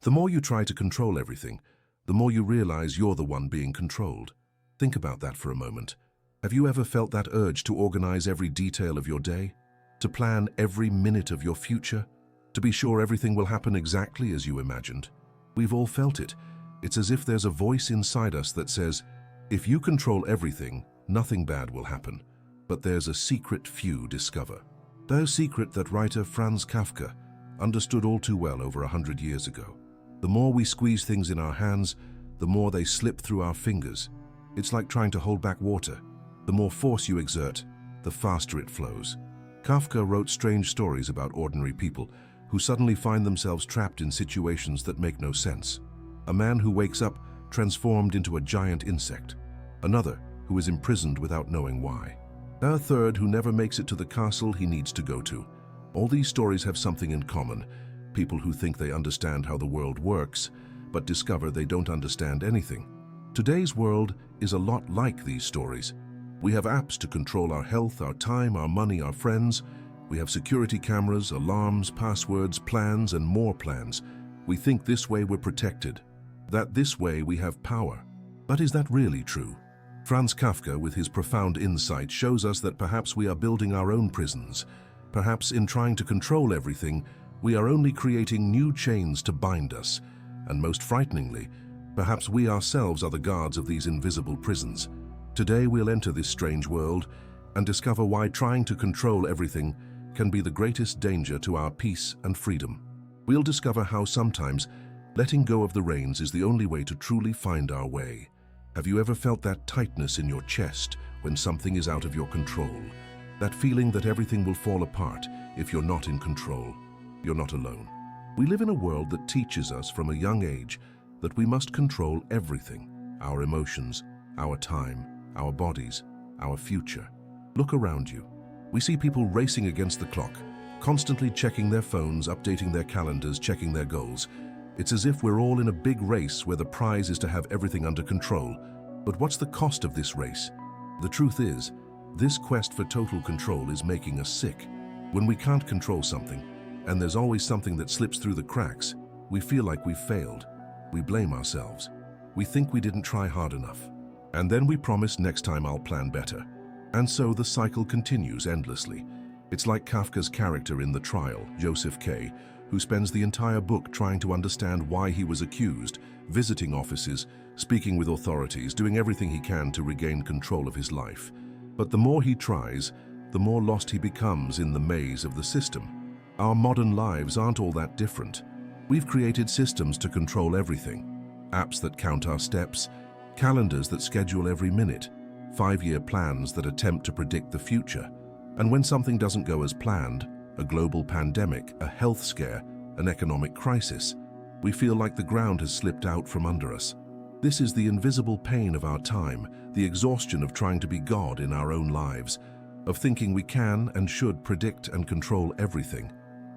The more you try to control everything, the more you realize you're the one being controlled. Think about that for a moment. Have you ever felt that urge to organize every detail of your day? To plan every minute of your future? To be sure everything will happen exactly as you imagined? We've all felt it. It's as if there's a voice inside us that says, if you control everything, nothing bad will happen. But there's a secret few discover. The secret that writer Franz Kafka understood all too well over 100 years ago. The more we squeeze things in our hands, the more they slip through our fingers. It's like trying to hold back water. The more force you exert, the faster it flows. Kafka wrote strange stories about ordinary people who suddenly find themselves trapped in situations that make no sense. A man who wakes up transformed into a giant insect. Another who is imprisoned without knowing why. A third who never makes it to the castle he needs to go to. All these stories have something in common. People who think they understand how the world works, but discover they don't understand anything. Today's world is a lot like these stories. We have apps to control our health, our time, our money, our friends. We have security cameras, alarms, passwords, plans, and more plans. We think this way we're protected, that this way we have power. But is that really true? Franz Kafka, with his profound insight, shows us that perhaps we are building our own prisons. Perhaps in trying to control everything, we are only creating new chains to bind us. And most frighteningly, perhaps we ourselves are the guards of these invisible prisons. Today we'll enter this strange world and discover why trying to control everything can be the greatest danger to our peace and freedom. We'll discover how sometimes letting go of the reins is the only way to truly find our way. Have you ever felt that tightness in your chest when something is out of your control? That feeling that everything will fall apart if you're not in control? You're not alone. We live in a world that teaches us from a young age that we must control everything: our emotions, our time, our bodies, our future. Look around you. We see people racing against the clock, constantly checking their phones, updating their calendars, checking their goals. It's as if we're all in a big race where the prize is to have everything under control. But what's the cost of this race? The truth is, this quest for total control is making us sick. When we can't control something, and there's always something that slips through the cracks, we feel like we've failed. We blame ourselves. We think we didn't try hard enough. And then we promise next time I'll plan better. And so the cycle continues endlessly. It's like Kafka's character in The Trial, Joseph K., who spends the entire book trying to understand why he was accused, visiting offices, speaking with authorities, doing everything he can to regain control of his life. But the more he tries, the more lost he becomes in the maze of the system. Our modern lives aren't all that different. We've created systems to control everything. Apps that count our steps, calendars that schedule every minute, 5-year plans that attempt to predict the future. And when something doesn't go as planned, a global pandemic, a health scare, an economic crisis, we feel like the ground has slipped out from under us. This is the invisible pain of our time, the exhaustion of trying to be God in our own lives, of thinking we can and should predict and control everything.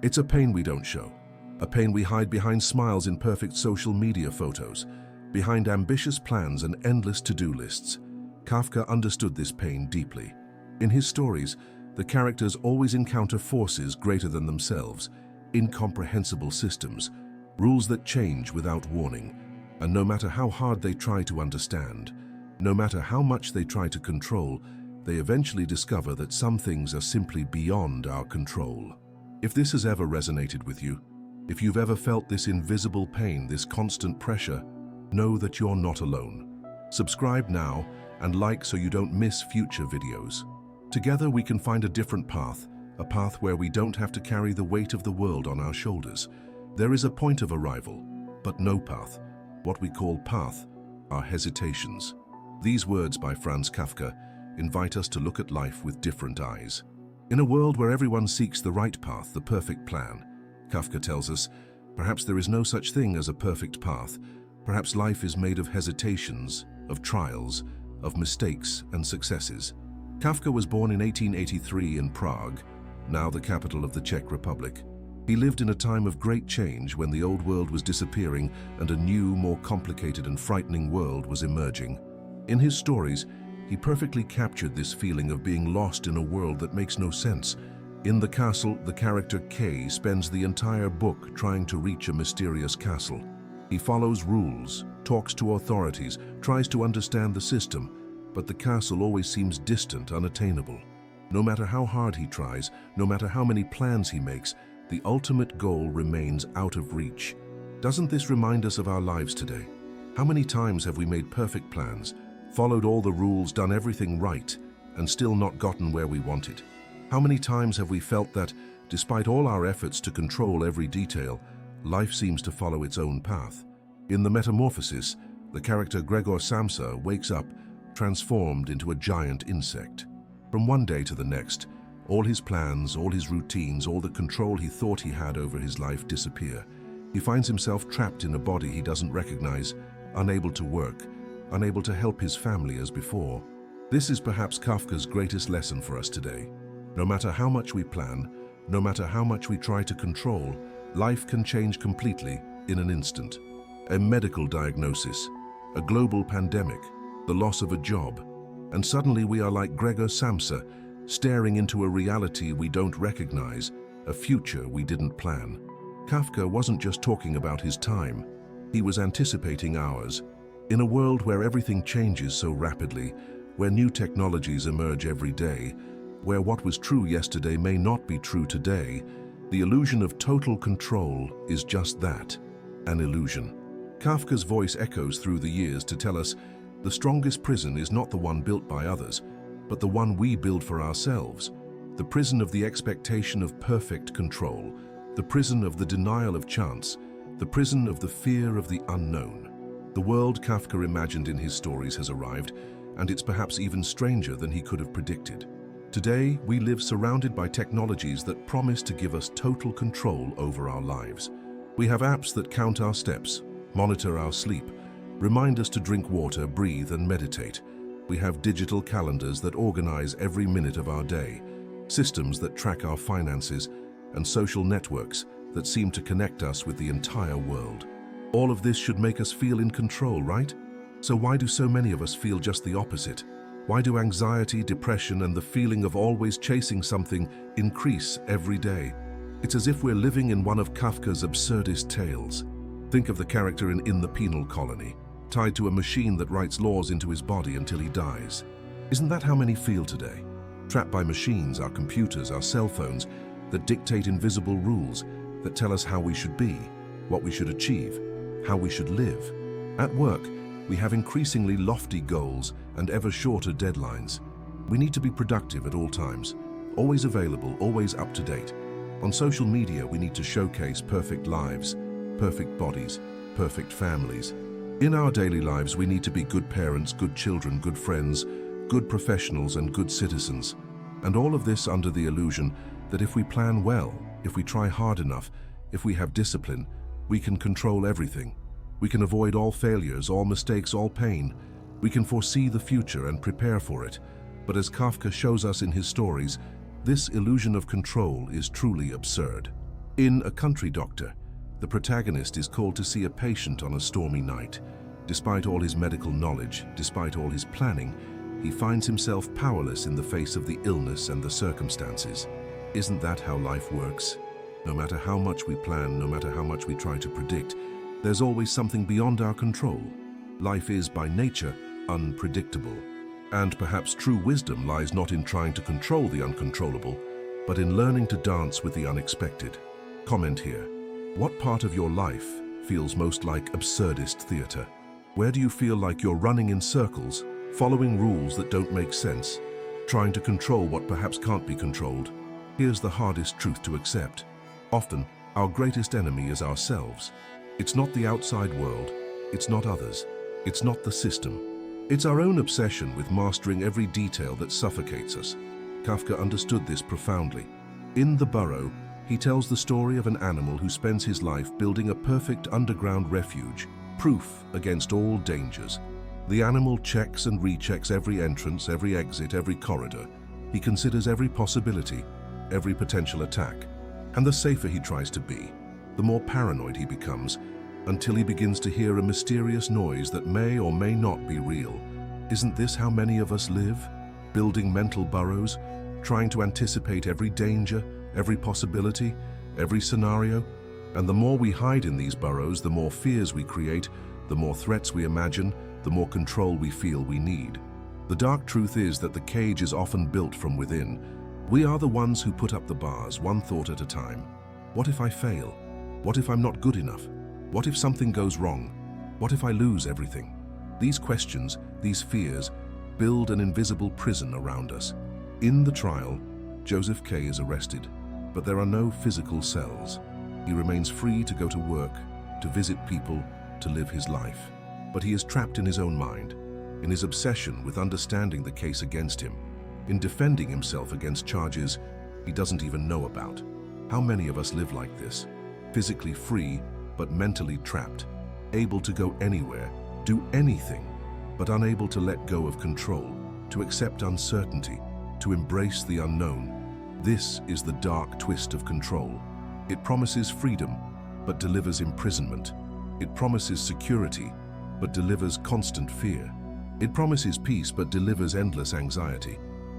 It's a pain we don't show, a pain we hide behind smiles in perfect social media photos, behind ambitious plans and endless to-do lists. Kafka understood this pain deeply. In his stories, the characters always encounter forces greater than themselves, incomprehensible systems, rules that change without warning. And no matter how hard they try to understand, no matter how much they try to control, they eventually discover that some things are simply beyond our control. If this has ever resonated with you, if you've ever felt this invisible pain, this constant pressure, know that you're not alone. Subscribe now and like so you don't miss future videos. Together we can find a different path, a path where we don't have to carry the weight of the world on our shoulders. There is a point of arrival, but no path. What we call path are hesitations. These words by Franz Kafka invite us to look at life with different eyes. In a world where everyone seeks the right path, the perfect plan, Kafka tells us, perhaps there is no such thing as a perfect path. Perhaps life is made of hesitations, of trials, of mistakes and successes. Kafka was born in 1883 in Prague, now the capital of the Czech Republic. He lived in a time of great change when the old world was disappearing and a new, more complicated and frightening world was emerging. In his stories, he perfectly captured this feeling of being lost in a world that makes no sense. In The Castle, the character K spends the entire book trying to reach a mysterious castle. He follows rules, talks to authorities, tries to understand the system, but the castle always seems distant, unattainable. No matter how hard he tries, no matter how many plans he makes, the ultimate goal remains out of reach. Doesn't this remind us of our lives today? How many times have we made perfect plans, followed all the rules, done everything right, and still not gotten where we wanted? How many times have we felt that, despite all our efforts to control every detail, life seems to follow its own path? In the Metamorphosis, the character Gregor Samsa wakes up, transformed into a giant insect. From one day to the next, all his plans, all his routines, all the control he thought he had over his life disappear. He finds himself trapped in a body he doesn't recognize, unable to work, unable to help his family as before. This is perhaps Kafka's greatest lesson for us today. No matter how much we plan, no matter how much we try to control, life can change completely in an instant. A medical diagnosis, a global pandemic, the loss of a job, and suddenly we are like Gregor Samsa, staring into a reality we don't recognize, a future we didn't plan. Kafka wasn't just talking about his time, he was anticipating ours. In a world where everything changes so rapidly, where new technologies emerge every day, where what was true yesterday may not be true today, the illusion of total control is just that, an illusion. Kafka's voice echoes through the years to tell us the strongest prison is not the one built by others, but the one we build for ourselves. The prison of the expectation of perfect control, the prison of the denial of chance, the prison of the fear of the unknown. The world Kafka imagined in his stories has arrived, and it's perhaps even stranger than he could have predicted. Today, we live surrounded by technologies that promise to give us total control over our lives. We have apps that count our steps, monitor our sleep, remind us to drink water, breathe, and meditate. We have digital calendars that organize every minute of our day, systems that track our finances, and social networks that seem to connect us with the entire world. All of this should make us feel in control, right? So why do so many of us feel just the opposite? Why do anxiety, depression, and the feeling of always chasing something increase every day? It's as if we're living in one of Kafka's absurdist tales. Think of the character in the Penal Colony, tied to a machine that writes laws into his body until he dies. Isn't that how many feel today? Trapped by machines, our computers, our cell phones, that dictate invisible rules, that tell us how we should be, what we should achieve, how we should live. At work, we have increasingly lofty goals and ever shorter deadlines. We need to be productive at all times, always available, always up to date. On social media, we need to showcase perfect lives, perfect bodies, perfect families. In our daily lives, we need to be good parents, good children, good friends, good professionals, and good citizens. And all of this under the illusion that if we plan well, if we try hard enough, if we have discipline, we can control everything. We can avoid all failures, all mistakes, all pain. We can foresee the future and prepare for it. But as Kafka shows us in his stories, this illusion of control is truly absurd. In A Country Doctor, the protagonist is called to see a patient on a stormy night. Despite all his medical knowledge, despite all his planning, he finds himself powerless in the face of the illness and the circumstances. Isn't that how life works? No matter how much we plan, no matter how much we try to predict, there's always something beyond our control. Life is, by nature, unpredictable. And perhaps true wisdom lies not in trying to control the uncontrollable, but in learning to dance with the unexpected. Comment here. What part of your life feels most like absurdist theater? Where do you feel like you're running in circles, following rules that don't make sense, trying to control what perhaps can't be controlled? Here's the hardest truth to accept. Often, our greatest enemy is ourselves. It's not the outside world, it's not others, it's not the system. It's our own obsession with mastering every detail that suffocates us. Kafka understood this profoundly. In The Burrow, he tells the story of an animal who spends his life building a perfect underground refuge, proof against all dangers. The animal checks and rechecks every entrance, every exit, every corridor. He considers every possibility, every potential attack. And the safer he tries to be, the more paranoid he becomes, until he begins to hear a mysterious noise that may or may not be real. Isn't this how many of us live? Building mental burrows, trying to anticipate every danger, every possibility, every scenario, And the more we hide in these burrows, the more fears we create, the more threats we imagine, the more control we feel we need. The dark truth is that the cage is often built from within. We are the ones who put up the bars, one thought at a time. What if I fail? What if I'm not good enough? What if something goes wrong? What if I lose everything? These questions, these fears, build an invisible prison around us. In the trial, Joseph K. is arrested, but there are no physical cells. He remains free to go to work, to visit people, to live his life. But he is trapped in his own mind, in his obsession with understanding the case against him, in defending himself against charges he doesn't even know about. How many of us live like this? Physically free, but mentally trapped, able to go anywhere, do anything, but unable to let go of control, to accept uncertainty, to embrace the unknown. This is the dark twist of control. It promises freedom, but delivers imprisonment. It promises security, but delivers constant fear. It promises peace, but delivers endless anxiety.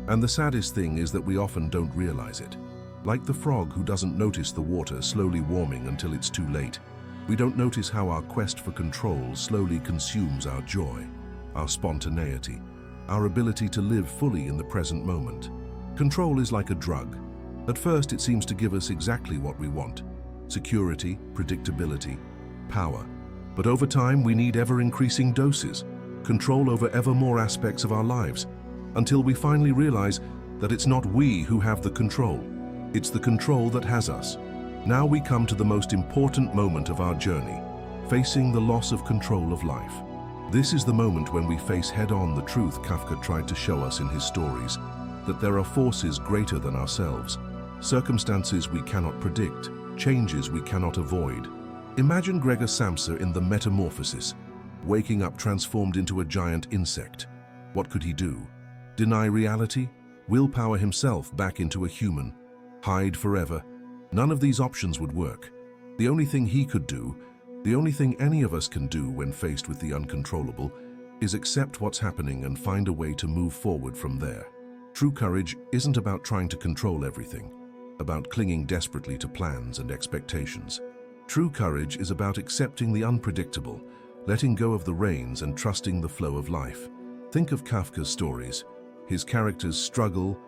And the saddest thing is that we often don't realize it. Like the frog who doesn't notice the water slowly warming until it's too late, we don't notice how our quest for control slowly consumes our joy, our spontaneity, our ability to live fully in the present moment. Control is like a drug. At first, it seems to give us exactly what we want: security, predictability, power. But over time, we need ever-increasing doses, control over ever more aspects of our lives, until we finally realize that it's not we who have the control. It's the control that has us. Now we come to the most important moment of our journey, facing the loss of control of life. This is the moment when we face head-on the truth Kafka tried to show us in his stories, that there are forces greater than ourselves, circumstances we cannot predict, changes we cannot avoid. Imagine Gregor Samsa in The Metamorphosis, waking up transformed into a giant insect. What could he do? Deny reality? Willpower himself back into a human? Hide forever? None of these options would work. The only thing he could do, the only thing any of us can do when faced with the uncontrollable, is accept what's happening and find a way to move forward from there. True courage isn't about trying to control everything, about clinging desperately to plans and expectations. True courage is about accepting the unpredictable, letting go of the reins and trusting the flow of life. Think of Kafka's stories. His characters struggle,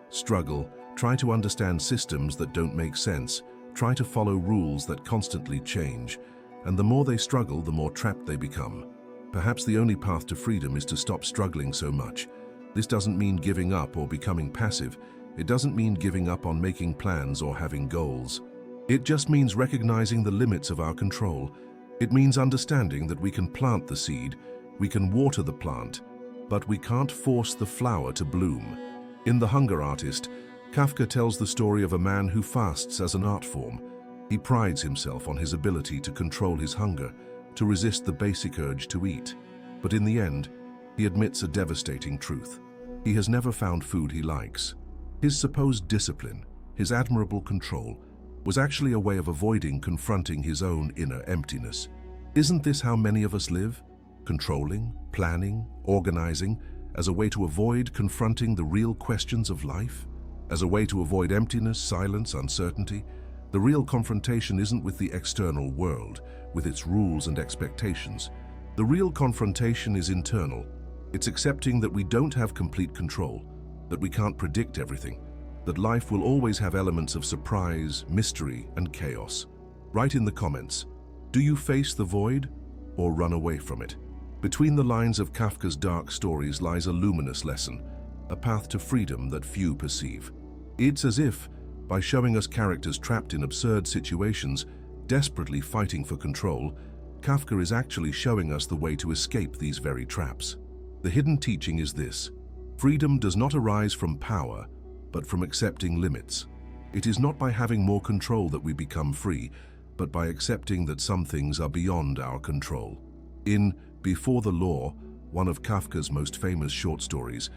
try to understand systems that don't make sense, try to follow rules that constantly change, and the more they struggle, the more trapped they become. Perhaps the only path to freedom is to stop struggling so much. This doesn't mean giving up or becoming passive. It doesn't mean giving up on making plans or having goals. It just means recognizing the limits of our control. It means understanding that we can plant the seed, we can water the plant, but we can't force the flower to bloom. In The Hunger Artist, Kafka tells the story of a man who fasts as an art form. He prides himself on his ability to control his hunger, to resist the basic urge to eat. But in the end, he admits a devastating truth. He has never found food he likes. His supposed discipline, his admirable control, was actually a way of avoiding confronting his own inner emptiness. Isn't this how many of us live? Controlling, planning, organizing, as a way to avoid confronting the real questions of life? As a way to avoid emptiness, silence, uncertainty? The real confrontation isn't with the external world, with its rules and expectations. The real confrontation is internal. It's accepting that we don't have complete control, that we can't predict everything, that life will always have elements of surprise, mystery, and chaos. Write in the comments, do you face the void or run away from it? Between the lines of Kafka's dark stories lies a luminous lesson, a path to freedom that few perceive. It's as if, by showing us characters trapped in absurd situations, desperately fighting for control, Kafka is actually showing us the way to escape these very traps. The hidden teaching is this: freedom does not arise from power, but from accepting limits. It is not by having more control that we become free, but by accepting that some things are beyond our control. In Before the Law, one of Kafka's most famous short stories,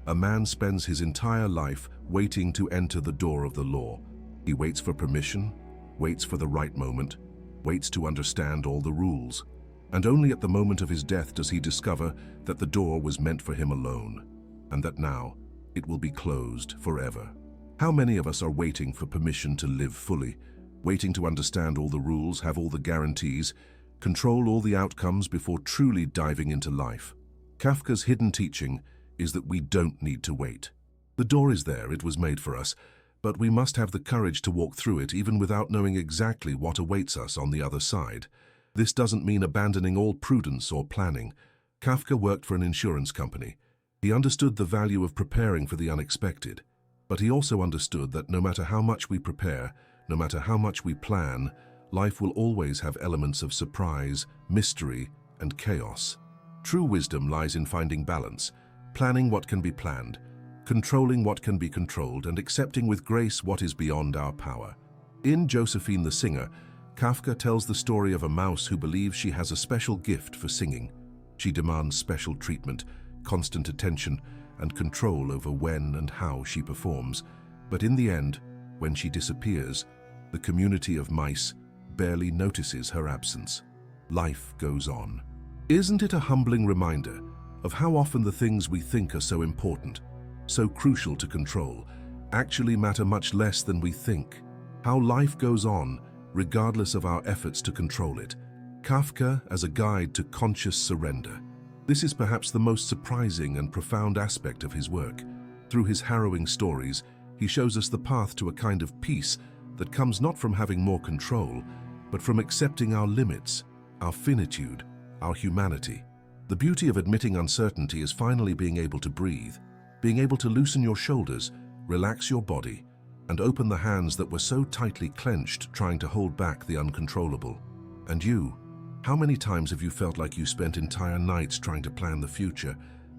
a man spends his entire life waiting to enter the door of the law. He waits for permission, waits for the right moment, waits to understand all the rules. And only at the moment of his death does he discover that the door was meant for him alone, and that now it will be closed forever. How many of us are waiting for permission to live fully, waiting to understand all the rules, have all the guarantees, control all the outcomes before truly diving into life. Kafka's hidden teaching is that we don't need to wait. The door is there, it was made for us, but we must have the courage to walk through it even without knowing exactly what awaits us on the other side. This doesn't mean abandoning all prudence or planning. Kafka worked for an insurance company. He understood the value of preparing for the unexpected, but he also understood that no matter how much we prepare, no matter how much we plan, life will always have elements of surprise, mystery, and chaos. True wisdom lies in finding balance, planning what can be planned, controlling what can be controlled, and accepting with grace what is beyond our power. In Josephine the Singer, Kafka tells the story of a mouse who believes she has a special gift for singing. She demands special treatment, constant attention, and control over when and how she performs. But in the end, when she disappears, the community of mice barely notices her absence. Life goes on. Isn't it a humbling reminder of how often the things we think are so important, so crucial to control, actually matter much less than we think? How life goes on, regardless of our efforts to control it. Kafka as a guide to conscious surrender. This is perhaps the most surprising and profound aspect of his work. Through his harrowing stories, he shows us the path to a kind of peace that comes not from having more control, but from accepting our limits, our finitude, our humanity. The beauty of admitting uncertainty is finally being able to breathe, being able to loosen your shoulders, relax your body, and open the hands that were so tightly clenched trying to hold back the uncontrollable. And you, how many times have you felt like you spent entire nights trying to plan the future,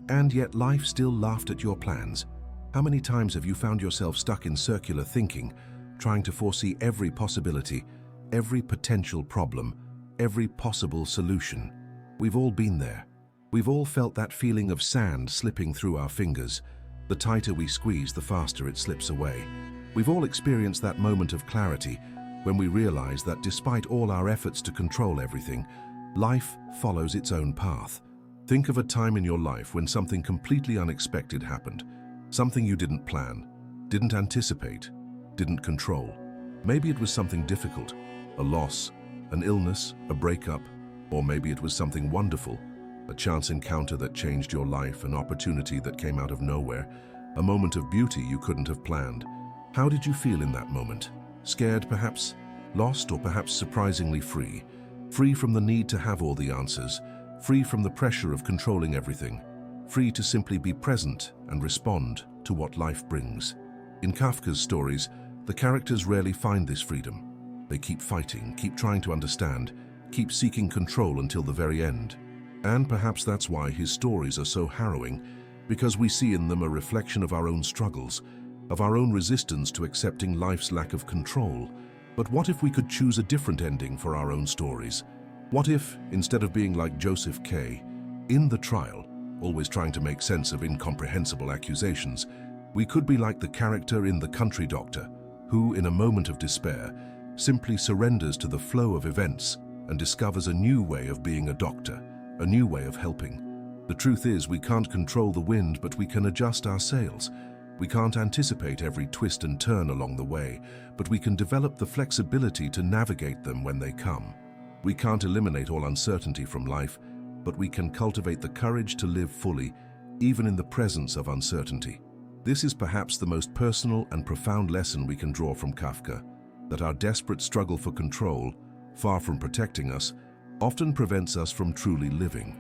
and yet life still laughed at your plans? How many times have you found yourself stuck in circular thinking, trying to foresee every possibility, every potential problem, every possible solution? We've all been there. We've all felt that feeling of sand slipping through our fingers. The tighter we squeeze, the faster it slips away. We've all experienced that moment of clarity when we realize that despite all our efforts to control everything, life follows its own path. Think of a time in your life when something completely unexpected happened, something you didn't plan, didn't anticipate, didn't control. Maybe it was something difficult, a loss, an illness, a breakup, or maybe it was something wonderful, a chance encounter that changed your life, an opportunity that came out of nowhere, a moment of beauty you couldn't have planned. How did you feel in that moment? Scared perhaps? Lost, or perhaps surprisingly free? Free from the need to have all the answers, free from the pressure of controlling everything, free to simply be present and respond to what life brings. In Kafka's stories, the characters rarely find this freedom. They keep fighting, keep trying to understand, keep seeking control until the very end. And perhaps that's why his stories are so harrowing, because we see in them a reflection of our own struggles, of our own resistance to accepting life's lack of control. But what if we could choose a different ending for our own stories? What if, instead of being like Joseph K., in the trial, always trying to make sense of incomprehensible accusations, we could be like the character in The Country Doctor, who, in a moment of despair, simply surrenders to the flow of events and discovers a new way of being a doctor, a new way of helping. The truth is, we can't control the wind, but we can adjust our sails. We can't anticipate every twist and turn along the way, but we can develop the flexibility to navigate them when they come. We can't eliminate all uncertainty from life, but we can cultivate the courage to live fully, even in the presence of uncertainty. This is perhaps the most personal and profound lesson we can draw from Kafka, that our desperate struggle for control, far from protecting us, often prevents us from truly living.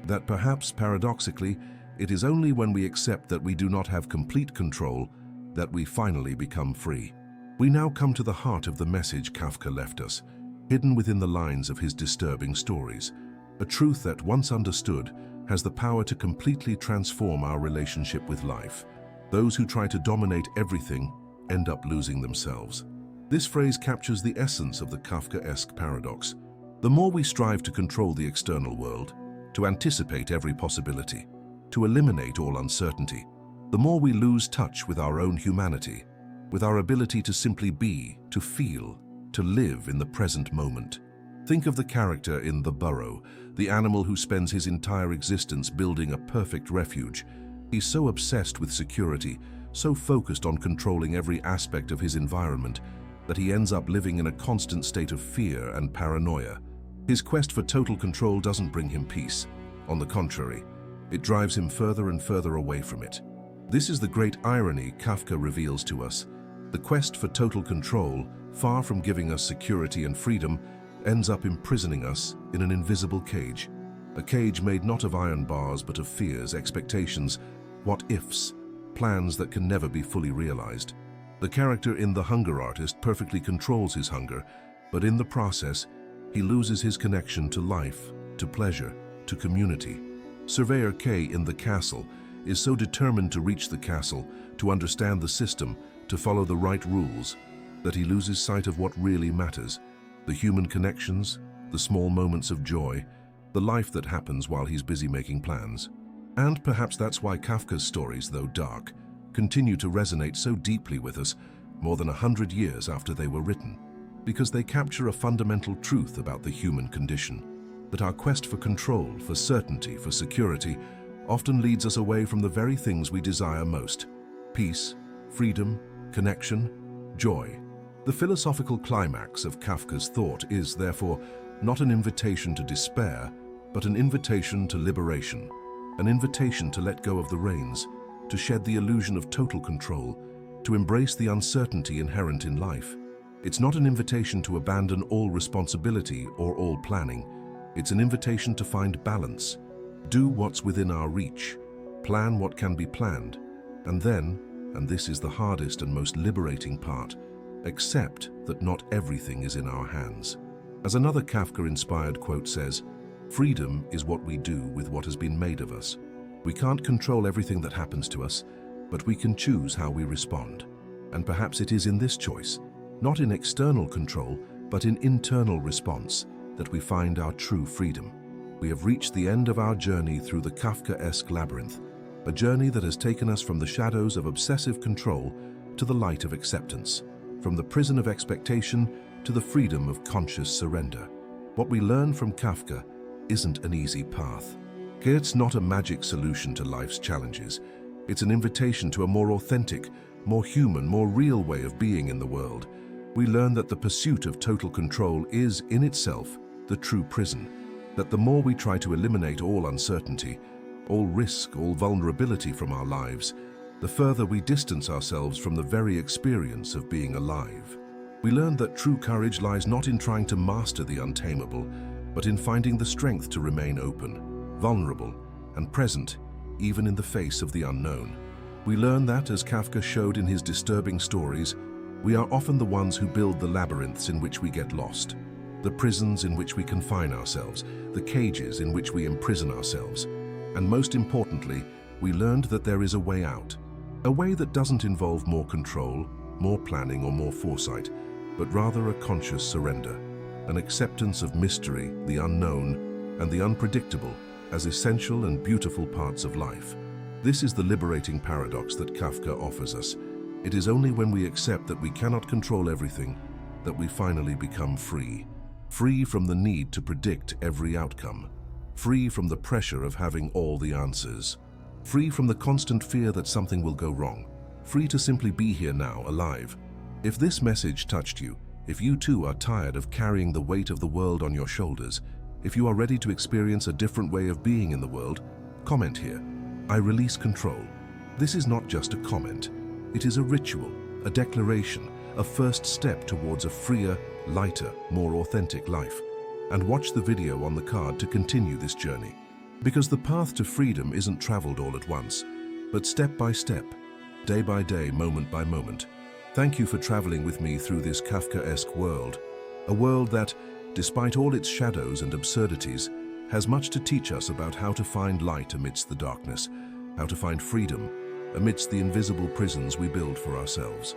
That perhaps, paradoxically, it is only when we accept that we do not have complete control that we finally become free. We now come to the heart of the message Kafka left us, hidden within the lines of his disturbing stories, a truth that, once understood, has the power to completely transform our relationship with life. Those who try to dominate everything end up losing themselves. This phrase captures the essence of the Kafkaesque paradox. The more we strive to control the external world, to anticipate every possibility, to eliminate all uncertainty, the more we lose touch with our own humanity, with our ability to simply be, to feel, to live in the present moment. Think of the character in The Burrow, the animal who spends his entire existence building a perfect refuge. He's so obsessed with security, so focused on controlling every aspect of his environment, that he ends up living in a constant state of fear and paranoia. His quest for total control doesn't bring him peace. On the contrary, it drives him further and further away from it. This is the great irony Kafka reveals to us. The quest for total control, far from giving us security and freedom, ends up imprisoning us in an invisible cage. A cage made not of iron bars but of fears, expectations, what-ifs, plans that can never be fully realized. The character in The Hunger Artist perfectly controls his hunger, but in the process, he loses his connection to life, to pleasure, to community. Surveyor K in The Castle is so determined to reach the castle, to understand the system, to follow the right rules, that he loses sight of what really matters: the human connections, the small moments of joy, the life that happens while he's busy making plans. And perhaps that's why Kafka's stories, though dark, continue to resonate so deeply with us more than 100 years after they were written, because they capture a fundamental truth about the human condition, that our quest for control, for certainty, for security, often leads us away from the very things we desire most: peace, freedom, connection, joy. The philosophical climax of Kafka's thought is, therefore, not an invitation to despair, but an invitation to liberation, an invitation to let go of the reins, to shed the illusion of total control, to embrace the uncertainty inherent in life. It's not an invitation to abandon all responsibility or all planning. It's an invitation to find balance, do what's within our reach, plan what can be planned, and then, and this is the hardest and most liberating part, accept that not everything is in our hands. As another Kafka-inspired quote says, "Freedom is what we do with what has been made of us. We can't control everything that happens to us, but we can choose how we respond." And perhaps it is in this choice, not in external control, but in internal response, that we find our true freedom. We have reached the end of our journey through the Kafkaesque labyrinth, a journey that has taken us from the shadows of obsessive control to the light of acceptance, from the prison of expectation to the freedom of conscious surrender. What we learn from Kafka isn't an easy path. It's not a magic solution to life's challenges. It's an invitation to a more authentic, more human, more real way of being in the world. We learn that the pursuit of total control is, in itself, the true prison, that the more we try to eliminate all uncertainty, all risk, all vulnerability from our lives, the further we distance ourselves from the very experience of being alive. We learn that true courage lies not in trying to master the untamable, but in finding the strength to remain open, vulnerable, and present, even in the face of the unknown. We learn that, as Kafka showed in his disturbing stories, we are often the ones who build the labyrinths in which we get lost, the prisons in which we confine ourselves, the cages in which we imprison ourselves. And most importantly, we learned that there is a way out, a way that doesn't involve more control, more planning, or more foresight, but rather a conscious surrender, an acceptance of mystery, the unknown, and the unpredictable as essential and beautiful parts of life. This is the liberating paradox that Kafka offers us. It is only when we accept that we cannot control everything that we finally become free. Free from the need to predict every outcome. Free from the pressure of having all the answers. Free from the constant fear that something will go wrong. Free to simply be here now, alive. If this message touched you, if you too are tired of carrying the weight of the world on your shoulders, if you are ready to experience a different way of being in the world, comment here. I release control. This is not just a comment. It is a ritual, a declaration, a first step towards a freer, lighter, more authentic life. And watch the video on the card to continue this journey. Because the path to freedom isn't traveled all at once, but step by step, day by day, moment by moment. Thank you for traveling with me through this Kafkaesque world, a world that, despite all its shadows and absurdities, has much to teach us about how to find light amidst the darkness, how to find freedom amidst the invisible prisons we build for ourselves.